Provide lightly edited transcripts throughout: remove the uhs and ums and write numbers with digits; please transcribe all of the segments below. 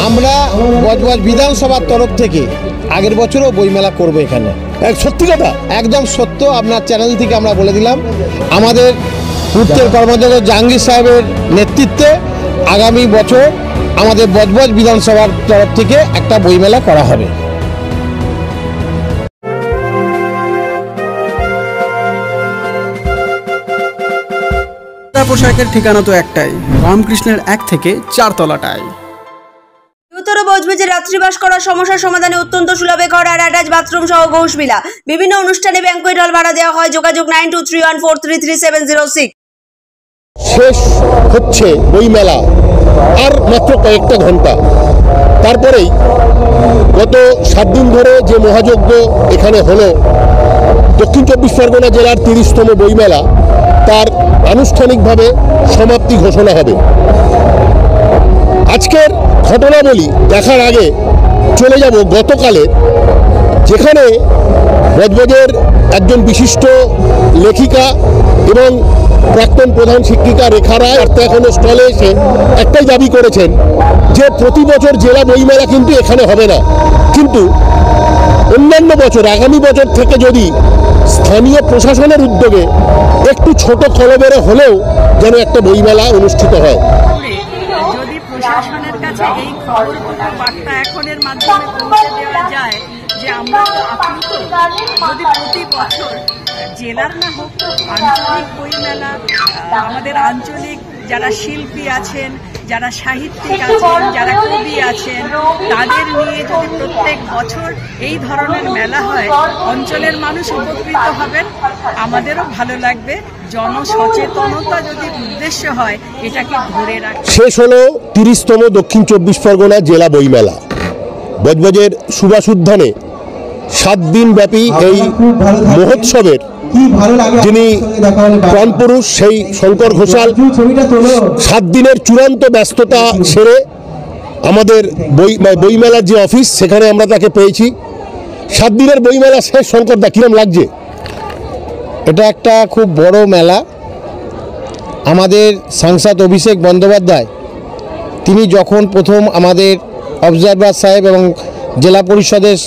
আমরা বজবজ বিধানসভার তরফ থেকে আগের বছরও বইমেলা করব এখানে। সত্যি কথা, একদম সত্য। আপনার চ্যানেল থেকে আমরা বলে দিলাম, আমাদের পূর্তের কর্মযোগ্য জাহাঙ্গীর সাহেবের নেতৃত্বে আগামী বছর আমাদের বজবজ বিধানসভার তরফ থেকে একটা বইমেলা করা হবে। পোশাকের ঠিকানা তো একটাই, রামকৃষ্ণের 1 থেকে 4 তলাটায়। উত্তর বজবজে রাত্রিবাস করার সমস্যার সমাধানে অত্যন্ত সুলভে ঘর আর অ্যাটাচ বাথরুম সহ ঘোষবিলা। বিভিন্ন অনুষ্ঠানে ব্যাংকুয়েট হল ভাড়া দেওয়া হয়। যোগাযোগ 9231433706। শেষ হচ্ছে বইমেলা আর মাত্র কয়েকটা ঘন্টা, তারপরেই গত 7 দিন ধরে যে মহাযজ্ঞ এখানে হলো, দক্ষিণ 24 পরগনা জেলার 30তম বইমেলা, তার আনুষ্ঠানিকভাবে সমাপ্তি ঘোষণা হবে। আজকের ঘটনাবলী দেখার আগে চলে যাব গতকালে, যেখানে বজবজের একজন বিশিষ্ট লেখিকা এবং প্রাক্তন প্রধান শিক্ষিকা রেখা রায় এখনো স্টলে এসে একটাই দাবি করেছেন যে প্রতি বছর জেলা বইমেলা কিন্তু এখানে হবে না, কিন্তু অন্যান্য বছর আগামী বছর থেকে যদি স্থানীয় প্রশাসনের উদ্যোগে একটু ছোট কলবেরে হলেও যেন একটা বইমেলা অনুষ্ঠিত হয়। যদি প্রশাসনের কাছে এই খবরগুলো বার্তা এখনের মাধ্যমে পৌঁছে দেওয়া যায় যে আমরা তো আপ্লুত, যদি প্রতি বছর জেলার না হোক আঞ্চলিক বইমেলা, আমাদের আঞ্চলিক যারা শিল্পী আছেন, যারা সাহিত্যিক আছেন, যারা কবি আছেন, তাদের নিয়ে যদি প্রত্যেক বছর এই ধরনের মেলা হয়, অঞ্চলের মানুষ উপকৃত হবেন, আমাদেরও ভালো লাগবে। জনসচেতনতা যদি উদ্দেশ্য হয়, এটাকে ধরে রাখে। শেষ হলো 30তম দক্ষিণ 24 পরগনা জেলা বইমেলা। বজবজের সুভাষ উদ্যানে 7 দিন ব্যাপী এই মহোৎসবের যিনি প্রাণপুরুষ, সেই শঙ্কর ঘোষাল 7 দিনের চূড়ান্ত ব্যস্ততা সেরে আমাদের বইমেলার যে অফিস, সেখানে আমরা তাকে পেয়েছি। 7 দিনের বইমেলা শেষ। শঙ্করদা, কিরম লাগছে? এটা একটা খুব বড় মেলা। আমাদের সাংসদ অভিষেক বন্দ্যোপাধ্যায় তিনি যখন প্রথম আমাদের অবজারভার সাহেব এবং জেলা পরিষদের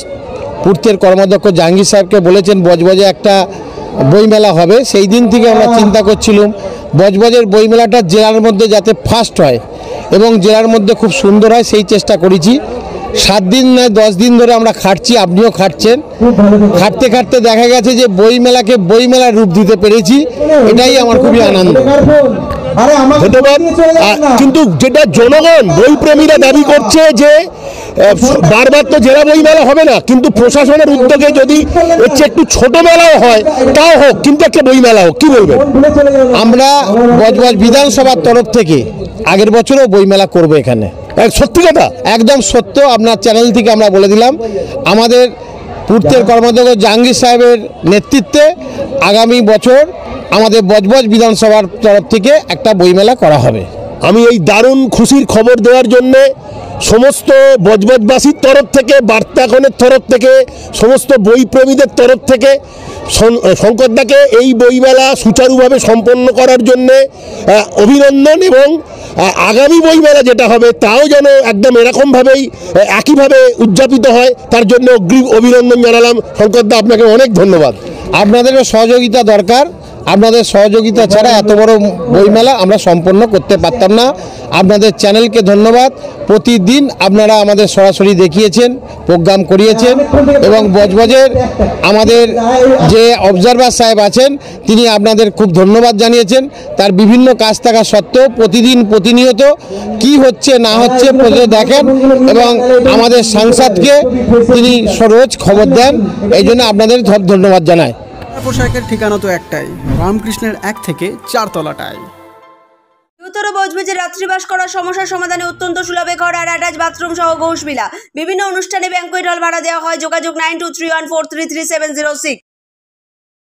পূর্তের কর্মাধ্যক্ষ জাহাঙ্গীর সাহেবকে বলেছেন বজবজে একটা বইমেলা হবে, সেই দিন থেকে আমরা চিন্তা করছিলাম বজবজের বইমেলাটা জেলার মধ্যে যাতে ফার্স্ট হয় এবং জেলার মধ্যে খুব সুন্দর হয়, সেই চেষ্টা করেছি। 7 দিন নয় 10 দিন ধরে আমরা খাটছি, আপনিও খাটছেন। খাটতে খাটতে দেখা গেছে যে বইমেলাকে বইমেলার রূপ দিতে পেরেছি, এটাই আমার খুবই আনন্দ। ধন্যবাদ। কিন্তু যেটা জনগণ বইপ্রেমীরা দাবি করছে যে বারবার তো জেলা বইমেলা হবে না, কিন্তু প্রশাসনের উদ্যোগে যদি একটু ছোট মেলাও হয় তাও হোক, কিন্তু একটা বইমেলা হোক, কি বলবেন? আমরা বজবজ বিধানসভার তরফ থেকে আগের বছরও বইমেলা করব এখানে। সত্যি কথা, একদম সত্য। আপনার চ্যানেল থেকে আমরা বলে দিলাম, আমাদের পূর্তের কর্মযোগ্য জাহাঙ্গীর সাহেবের নেতৃত্বে আগামী বছর আমাদের বজবজ বিধানসভার তরফ থেকে একটা বইমেলা করা হবে। আমি এই দারুণ খুশির খবর দেওয়ার জন্যে সমস্ত বজবজবাসীর তরফ থেকে, বার্তাখনের তরফ থেকে, সমস্ত বইপ্রেমীদের তরফ থেকে শঙ্করদাকে এই বইমেলা সুচারুভাবে সম্পন্ন করার জন্যে অভিনন্দন, এবং আগামী বইমেলা যেটা হবে তাও যেন একদম এরকমভাবেই একইভাবে উদযাপিত হয়, তার জন্য অগ্রিম অভিনন্দন জানালাম। শঙ্করদা, আপনাকে অনেক ধন্যবাদ। আপনাদেরও সহযোগিতা দরকার। আপনাদের সহযোগিতা ছাড়া এত বড় বইমেলা আমরা সম্পন্ন করতে পারতাম না। আপনাদের চ্যানেলকে ধন্যবাদ। প্রতিদিন আপনারা আমাদের সরাসরি দেখিয়েছেন, প্রোগ্রাম করিয়েছেন, এবং বজবজের আমাদের যে অবজারভার সাহেব আছেন তিনি আপনাদের খুব ধন্যবাদ জানিয়েছেন। তার বিভিন্ন কাজ থাকা সত্ত্বেও প্রতিদিন প্রতিনিয়ত কি হচ্ছে না হচ্ছে দেখেন, এবং আমাদের সাংসদকে তিনি রোজ খবর দেন। এই জন্য আপনাদের ধন্যবাদ জানাই। পোশাকের ঠিকানা তো একটাই, রামকৃষ্ণের 1 থেকে 4 তলাটায়। উত্তর বজবজে রাত্রিবাস করার সমস্যার সমাধানে অত্যন্ত সুলভে ঘর আর অ্যাটাচ বাথরুম সহ ঘোষবিলা। বিভিন্ন অনুষ্ঠানে ব্যাংকুয়েট হল ভাড়া দেওয়া হয়। যোগাযোগ 9231433706।